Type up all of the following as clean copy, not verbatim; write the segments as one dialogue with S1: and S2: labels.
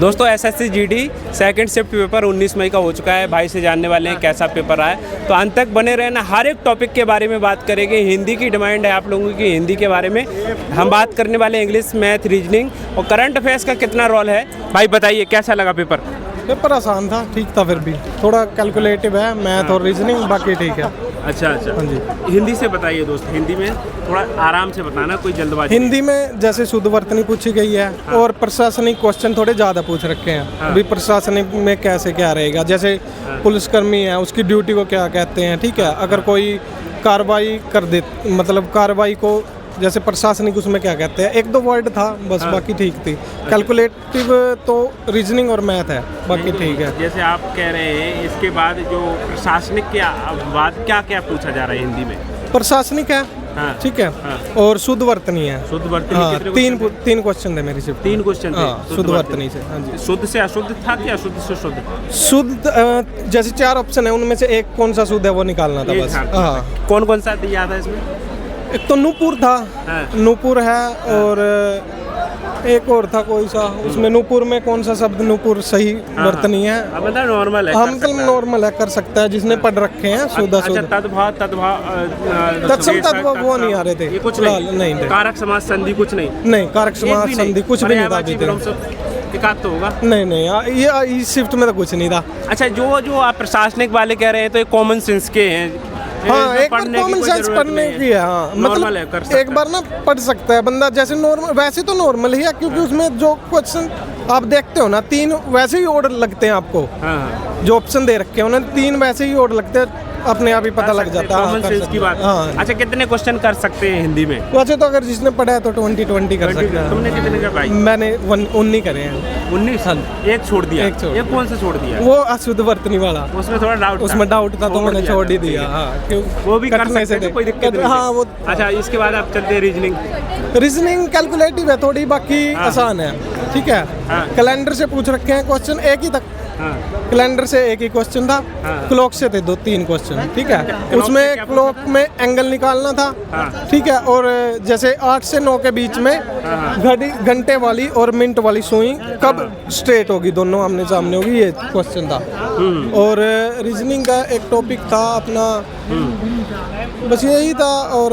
S1: दोस्तों SSC GD second shift paper 19 मई का हो चुका है। भाई से जानने वाले हैं कैसा पेपर आया, तो अंत तक बने रहना। हर एक टॉपिक के बारे में बात करेंगे। हिंदी की डिमांड है आप लोगों की, हिंदी के बारे में हम बात करने वाले, इंग्लिश, मैथ, रीजनिंग और करंट अफेयर्स का कितना रोल है। भाई बताइए कैसा लगा पेपर?
S2: पेपर आसान था, ठीक था, फिर भी थोड़ा कैलकुलेटिव है, मैथ और रीजनिंग, बाकी ठीक है।
S1: अच्छा अच्छा,
S2: हाँ जी।
S1: हिंदी से बताइए दोस्त, हिंदी में थोड़ा आराम से बताना, कोई जल्दबाजी।
S2: हिंदी में जैसे शुद्ध वर्तनी पूछी गई है और प्रशासनिक क्वेश्चन थोड़े ज़्यादा पूछ रखे हैं। अभी प्रशासनिक में कैसे क्या रहेगा, जैसे पुलिसकर्मी है उसकी ड्यूटी को क्या कहते हैं, ठीक है। अगर कोई कार्रवाई कर दे, मतलब कार्रवाई को जैसे प्रशासनिक उसमें क्या कहते हैं, एक दो वर्ड था बस, बाकी ठीक थी। कैलकुलेटिव तो रीजनिंग और मैथ है, बाकी ठीक है।
S1: जैसे आप कह रहे हैं इसके बाद जो प्रशासनिक के बाद क्या क्या पूछा जा रहा है हिंदी में?
S2: प्रशासनिक है, ठीक है, और शुद्ध वर्तनी है।
S1: शुद्ध वर्तनी
S2: हाँ, तीन क्वेश्चन थे मेरी सिर्फ।
S1: 3 क्वेश्चन थे
S2: शुद्ध वर्तनी से। हाँ जी।
S1: शुद्ध से अशुद्ध था कि अशुद्ध से शुद्ध?
S2: शुद्ध जैसे 4 ऑप्शन है, उनमें से एक कौन सा शुद्ध है वो निकालना था बस। हाँ,
S1: कौन कौन सा याद है इसमें?
S2: एक तो नूपुर था, नूपुर है, और एक और था कोई सा, उसमें नूपुर में कौन सा शब्द नूपुर सही वर्तनी है।
S1: मतलब नॉर्मल है,
S2: हम मतलब नॉर्मल है, कर सकता है जिसने पढ़ रखे हैं।
S1: तत्भा
S2: तत्सम तत्व वो नहीं आ रहे थे,
S1: ये कुछ नहीं। कारक समास संधि कुछ नहीं,
S2: कारक समास संधि कुछ भी नहीं था।
S1: एकाध तो होगा?
S2: नहीं, ये इस शिफ्ट में तो कुछ नहीं था।
S1: अच्छा, जो आप प्रशासनिक वाले कह रहे हैं तो ये कॉमन सेंस के हैं।
S2: हाँ, एक बार कॉमन सेंस पढ़ने की है। हाँ, मतलब एक बार ना पढ़ सकता है बंदा, जैसे नॉर्मल, वैसे तो नॉर्मल ही है, क्योंकि उसमें जो क्वेश्चन आप देखते हो ना, 3 वैसे ही ऑर्डर लगते हैं आपको। जो ऑप्शन दे रखे हैं उन्हें 3 वैसे ही ऑर्डर लगते हैं, अपने आप ही पता लग जाता है।
S1: कॉमन सेंस की बात। अच्छा, कितने क्वेश्चन कर सकते हैं हिंदी में?
S2: वैसे तो अगर जिसने पढ़ा है तो 20 कर सकता है।
S1: तुमने कितने का भाई?
S2: मैंने 19 करे हैं।
S1: 19? एक छोड़ दिया। एक कौन सा छोड़ दिया?
S2: वो अशुद्ध वर्तनी वाला।
S1: उसमें थोड़ा डाउट था
S2: तो मैंने छोड़ ही दिया। क्यों,
S1: वो भी कर सकते थे, कोई दिक्कत नहीं।
S2: हाँ, वो। अच्छा,
S1: इसके बाद आप चलते हैं
S2: रीजनिंग कैलकुलेटिव है थोड़ी, बाकी आसान है, ठीक है। कैलेंडर से पूछ रखे हैं क्वेश्चन, एक ही तक। कैलेंडर से एक ही क्वेश्चन था, क्लॉक से थे 2-3 क्वेश्चन, ठीक है। उसमें क्लॉक में एंगल निकालना था, ठीक है। और जैसे 8 से 9 के बीच में घड़ी, घंटे वाली और मिनट वाली सुई कब स्ट्रेट होगी, दोनों आमने सामने होगी, ये क्वेश्चन था। और रीजनिंग का एक टॉपिक था अपना, बस यही था। और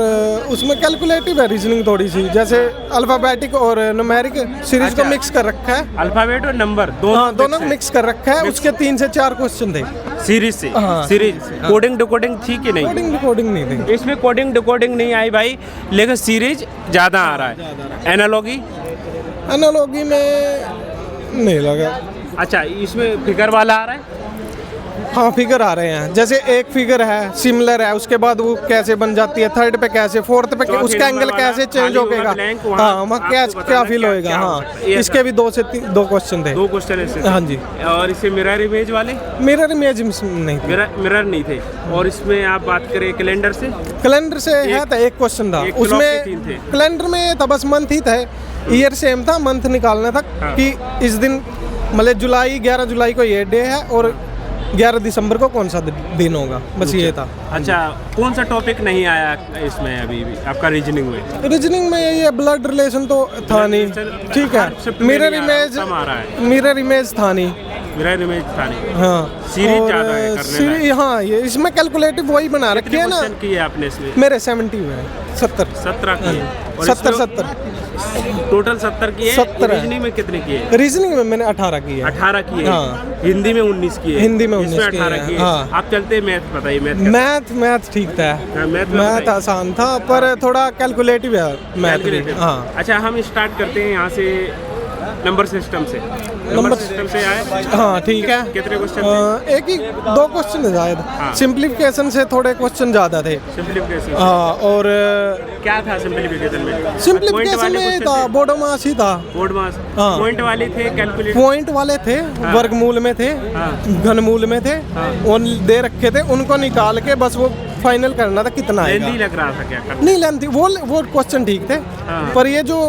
S2: उसमें कैलकुलेटिव है रीजनिंग थोड़ी सी, जैसे अल्फाबेटिक और न्यूमेरिक सीरीज को मिक्स कर रखा है।
S1: अल्फाबेट और नंबर दोनों
S2: मिक्स कर रखा है। उसके 3 से 4 क्वेश्चन थे
S1: सीरीज से। सीरीज कोडिंग डिकोडिंग थी कि नहीं?
S2: कोडिंग नहीं थी
S1: इसमें, कोडिंग डिकोडिंग नहीं आई भाई, लेकिन सीरीज ज्यादा आ रहा है। एनालॉगी में नहीं लगा। अच्छा, इसमें फिगर वाला आ रहा है?
S2: हाँ, फिगर आ रहे हैं, जैसे एक फिगर है सिमिलर है, उसके बाद वो कैसे बन जाती है, थर्ड पे कैसे, फोर्थ पे उसका एंगल कैसे चेंज होगा। हाँ, वहाँ क्या फील होएगा। हाँ, इसके भी 2 क्वेश्चन थे।
S1: 2 क्वेश्चन ऐसे।
S2: हाँ जी।
S1: और इसे मिरर इमेज वाले?
S2: मिरर इमेज नहीं थे।
S1: मिरर नहीं थे। और इसमें आप बात करें कैलेंडर से है तो एक क्वेश्चन था उसमें। कैलेंडर में था बस मंथ ही था, ईयर सेम था, मंथ निकालना था कि इस दिन, मतलब 11 जुलाई को ये डे है और 11 दिसंबर को कौन सा दिन होगा, बस ये था। अच्छा, कौन सा टॉपिक नहीं आया इसमें अभी भी आपका रीजनिंग में?
S2: रीजनिंग में ये ब्लड रिलेशन तो था नहीं, ठीक है। मिरर इमेज था नहीं। हाँ,
S1: सीरीज ज्यादा है करने में।
S2: हाँ, ये इसमें कैलकुलेटिव वही बना रखी है ना।
S1: किए आपने इसमें?
S2: मेरे 70 में 70
S1: किए।
S2: 70
S1: टोटल 70 किए।
S2: 70
S1: रीजनिंग में कितने किए?
S2: रीजनिंग में मैंने 18 किए।
S1: 18 किए।
S2: हाँ।
S1: हिंदी में 19 किए।
S2: हिंदी में 19 किए।
S1: 18 किए।
S2: हाँ।
S1: आप चलते मैथ बताइए।
S2: मैथ ठीक था। मैथ आसान था, पर थोड़ा कैलकुलेटिव है मैथ। हाँ।
S1: अच्छा, हम स्टार्ट करते हैं यहाँ से नंबर सिस्टम से। नंबर सिस्टम से आए?
S2: हाँ, ठीक है।
S1: कितने क्वेश्चन?
S2: एक ही 2 क्वेश्चन है शायद। सिंप्लीफिकेशन से थोड़े क्वेश्चन ज्यादा थे।
S1: सिंप्लीफिकेशन?
S2: हाँ। और
S1: क्या था सिंप्लीफिकेशन में?
S2: सिंप्लीफिकेशन में था बोर्ड मास ही था।
S1: बोर्ड मास। पॉइंट वाले थे, कैलकुलेट
S2: पॉइंट वाले थे, वर्गमूल में थे, घनमूल में थे, और दे रखे थे, उनको निकाल के बस वो फाइनल करना था कितना आएगा।
S1: लेंथी लग रहा था क्या?
S2: नहीं लेंथी, वो क्वेश्चन ठीक थे, पर ये जो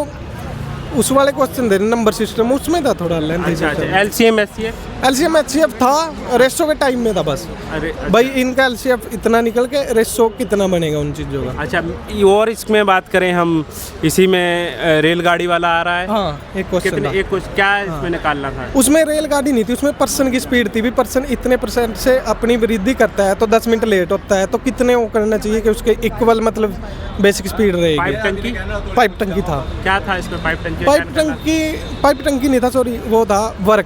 S2: उस वाले क्वेश्चन थे नंबर सिस्टम, उसमें था थोड़ा लेंथी।
S1: अच्छा अच्छा, LCM SCF?
S2: LCM HCF था रेशो के टाइम में था बस।
S1: अरे अच्छा।
S2: भाई इनका LCF इतना निकल के रेशो कितना बनेगा उन चीज़ों का।
S1: अच्छा, और इसमें बात करें हम, इसी में रेलगाड़ी वाला आ रहा है।
S2: हाँ, एक क्वेश्चन था।
S1: एक क्वेश्चन क्या इसमें निकालना था?
S2: उसमें रेलगाड़ी नहीं थी, उसमें पर्सन की स्पीड थी भी, पर्सन इतने परसेंट से अपनी वृद्धि करता है तो 10 मिनट लेट होता है, तो कितने वो करना चाहिए कि उसके इक्वल मतलब बेसिक स्पीड रहेगी। पाइप टंकी था।
S1: क्या था इसमें पाइप टंकी?
S2: पाइप टंकी नहीं था, सॉरी, वो था वर्क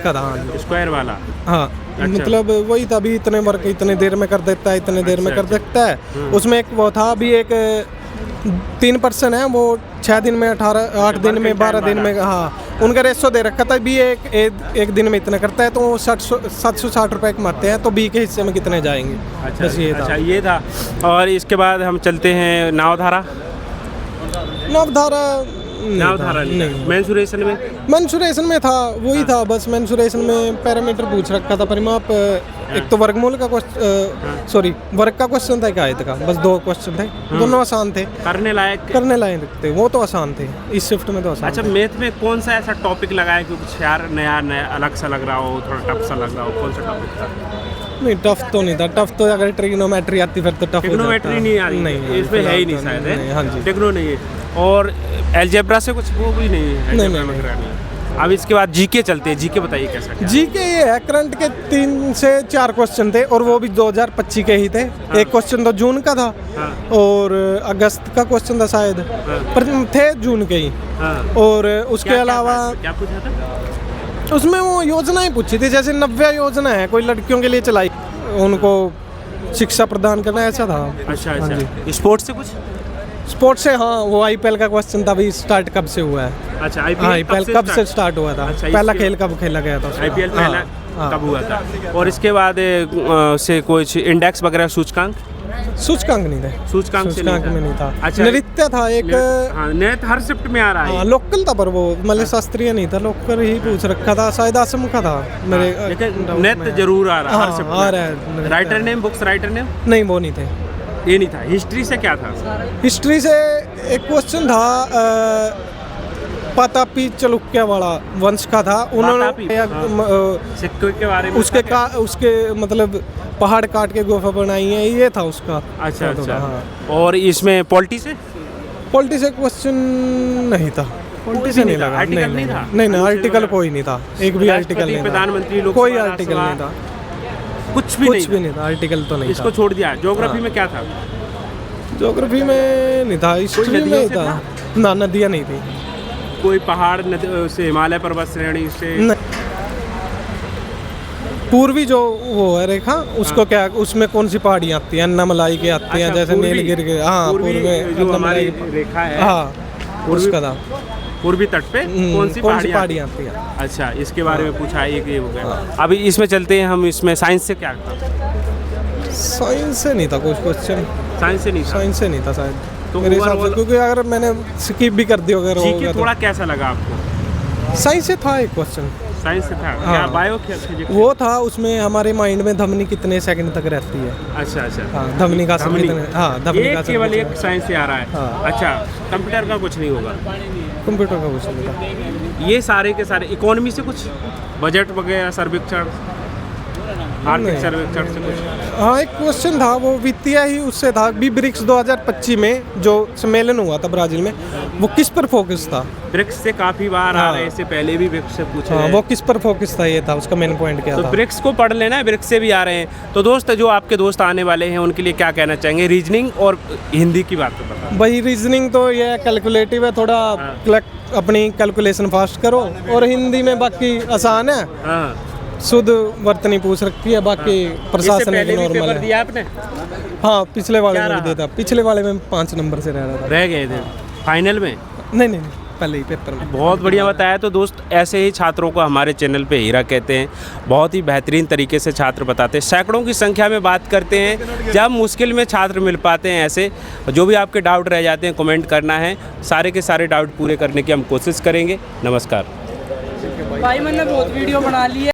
S2: का था।
S1: स्क्वायर वाला।
S2: हाँ, मतलब वही था भी, इतने वर्क इतने देर में कर देता है, इतने देर में कर देता है। उसमें एक वो था भी, एक 3 पर्सन है वो 6 दिन में 8 दिन में 12 दिन में, हाँ उनका रेशो दे रखा था भी, एक दिन में इतना करता है तो वो 760 रुपये कमाते हैं, तो बी के हिस्से में कितने जाएंगे।
S1: अच्छा,
S2: बस ये था।
S1: अच्छा ये था। और इसके बाद हम चलते हैं नावधारा नहीं, मेंसुरेशन में था वही था बस। मेंसुरेशन में पैरामीटर पूछ रखा था परिमाप, एक तो वर्गमूल का क्वेश्चन, सॉरी वर्ग का क्वेश्चन था, एक आयत का, बस 2 क्वेश्चन थे, दोनों आसान थे, करने लायक थे, वो तो आसान थे, इस शिफ्ट में तो आसान। अच्छा, मैथ में कौन सा ऐसा टॉपिक लगा है कि कुछ यार नया अलग सा लग रहा हो, थोड़ा टफ सा लग रहा हो, कौन सा टॉपिक था?
S2: नहीं, टफ तो नहीं था। टफ तो अगर ट्रिग्नोमेट्री आती फिर तो टफ।
S1: ट्रिग्नोमेट्री नहीं आ रही? नहीं, इसमें है ही नहीं शायद, है?
S2: हाँ जी,
S1: टेक्नो नहीं है। और अलजेब्रा से कुछ वो भी नहीं है? नहीं। अब इसके बाद जीके चलते हैं। जीके बताइए कैसा क्या?
S2: जीके ये है, करंट के 3 से 4 क्वेश्चन थे और वो भी 2025 के ही थे। हाँ। एक क्वेश्चन तो जून का था। हाँ। और अगस्त का क्वेश्चन था शायद। हाँ। पर थे जून के ही। हाँ। और उसके अलावा
S1: क्या पूछा था
S2: उसमें? वो योजनाएं पूछी थी, जैसे नव्या योजना है कोई लड़कियों के लिए चलाई, उनको शिक्षा प्रदान करना, ऐसा था।
S1: अच्छा अच्छा। स्पोर्ट्स से कुछ?
S2: स्पोर्ट्स से हाँ, वो IPL का क्वेश्चन था, भी स्टार्ट कब से हुआ है?
S1: अच्छा,
S2: IPL कब से स्टार्ट हुआ था? अच्छा, पहला खेल कब खेला गया था?
S1: IPL पहला कब हुआ था? और इसके बाद से कुछ इंडेक्स वगैरह, सूचकांक
S2: नहीं थे। सूचकांक में नहीं था।
S1: अच्छा,
S2: नृत्य था एक।
S1: नृत्य हर शिफ्ट में आ रहा है।
S2: लोकल था, पर वो मतलब शास्त्रीय नहीं था, लोकल ही पूछ रखा था, शायद असम का था मेरे।
S1: नृत्य जरूर आ रहा है हर शिफ्ट में।
S2: आ रहा है।
S1: Writer name, books writer name?
S2: नहीं, वो नहीं थे।
S1: ये नहीं था। हिस्ट्री से क्या था?
S2: हिस्ट्री से एक क्वेश्चन था, पतापी चालुक्य वाला वंश का था, उन्होंने
S1: सिक्के के बारे में
S2: उसके मतलब पहाड़ काट के गुफा बनाई है, ये था उसका।
S1: अच्छा अच्छा। हाँ। और इसमें पॉलिटी से
S2: क्वेश्चन नहीं था। पॉलिटी से नहीं लगा।
S1: आर्टिकल नहीं था?
S2: नहीं, आर्टिकल कोई नहीं था, एक भी आर्टिकल नहीं था।
S1: प्रधानमंत्री लोग
S2: कोई आर्टिकल नहीं था,
S1: कुछ भी नहीं
S2: था, आर्टिकल तो नहीं था।
S1: इसको छोड़ दिया। ज्योग्राफी में क्या था?
S2: ज्योग्राफी में नहीं था। हिस्ट्री में था ना, नदियाँ नहीं थी।
S1: कोई पहाड़ से, हिमालय पर्वत श्रेणी से?
S2: पूर्वी जो वो है रेखा, उसको क्या, उसमें कौन सी पहाड़ियाँ आती हैं? अन्नामलाई की आती हैं, जैसे नीलगिरी के। हाँ, पूर्वी
S1: जो हमारी रेखा है,
S2: हाँ उसका था।
S1: पूर्वी तट पे कौन सी
S2: पहाड़ियाँ आती हैं?
S1: अच्छा, इसके बारे में पूछा, एक ये हो गया। अभी इसमें चलते हैं हम। इसमें साइंस से क्या था?
S2: साइंस से नहीं था कुछ क्वेश्चन।
S1: साइंस से नहीं था
S2: शायद, तो मेरे हिसाब से, क्योंकि अगर मैंने स्किप भी कर दिया अगर
S1: जीके थोड़ा कैसा लगा आपको?
S2: साइंस से था एक क्वेश्चन।
S1: साइंस से था।
S2: हाँ।
S1: क्या बायो
S2: वो था, उसमें हमारे माइंड में धमनी कितने सेकंड तक रहती है।
S1: अच्छा अच्छा।
S2: हाँ, धमनी का समय। हाँ, धमनी का
S1: केवल एक साइंस से आ रहा है। हाँ। अच्छा, कंप्यूटर का कुछ नहीं होगा?
S2: कंप्यूटर का कुछ नहीं था।
S1: ये सारे के सारे इकोनॉमी से कुछ, बजट वगैरह, सर्वेक्षण, आर्थिक सर्वेक्षण से कुछ?
S2: हाँ, एक क्वेश्चन था, वो वित्तीय ही उससे था भी। ब्रिक्स 2025 में जो सम्मेलन हुआ था ब्राजील में, वो किस पर फोकस था?
S1: ब्रिक्स से काफी बार आ रहे हैं, इससे पहले भी ब्रिक्स से पूछे।
S2: हाँ, वो किस पर फोकस था, ये था उसका मेन पॉइंट क्या था?
S1: तो ब्रिक्स को पढ़ लेना है, ब्रिक्स से भी आ रहे हैं। तो दोस्त, जो आपके दोस्त आने वाले हैं उनके लिए क्या कहना चाहेंगे? रीजनिंग और हिंदी की बात बताओ
S2: भाई। रीजनिंग तो ये कैलकुलेटिव है, थोड़ा अपनी कैलकुलेशन फास्ट करो, और हिंदी में बाकी आसान है। हाँ, शुद्ध वर्तनी पूछ रखी है, बाकी प्रशासन नॉर्मल है।
S1: दिया आपने?
S2: हाँ, पिछले वाले में भी दिया था। पिछले वाले में 5 नंबर से रह
S1: गए थे फाइनल में?
S2: नहीं, पहले ही पेपर में।
S1: बहुत बढ़िया बताया। तो दोस्त, ऐसे ही छात्रों को हमारे चैनल पे हीरा कहते हैं। बहुत ही बेहतरीन तरीके से छात्र बताते हैं, सैकड़ों की संख्या में बात करते हैं। जब मुश्किल में छात्र मिल पाते हैं ऐसे, जो भी आपके डाउट रह जाते हैं कमेंट करना है, सारे के सारे डाउट पूरे करने की हम कोशिश करेंगे। नमस्कार
S3: भाई, मैंने बहुत वीडियो बना ली है।